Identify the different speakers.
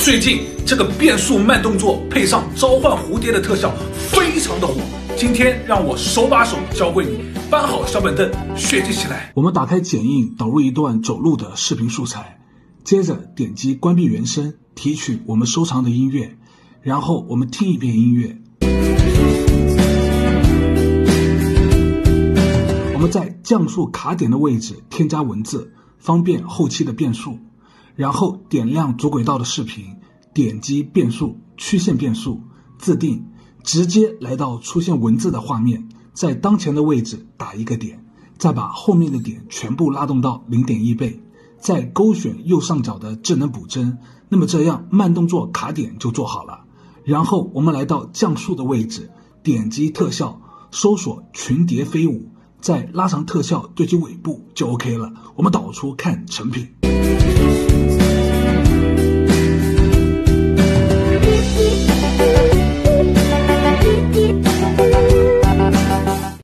Speaker 1: 最近这个变速慢动作配上召唤蝴蝶的特效非常的火，今天让我手把手教会你，搬好小板凳，学习起来。
Speaker 2: 我们打开剪映，导入一段走路的视频素材，接着点击关闭原声，提取我们收藏的音乐，然后我们听一遍音乐。我们在降速卡点的位置添加文字，方便后期的变速。然后点亮主轨道的视频，点击变速、曲线变速、自定，直接来到出现文字的画面，在当前的位置打一个点，再把后面的点全部拉动到 0.1 倍，再勾选右上角的智能补帧，那么这样慢动作卡点就做好了。然后我们来到降速的位置，点击特效，搜索群蝶飞舞，再拉长特效对其尾部就 OK 了。我们导出看成品。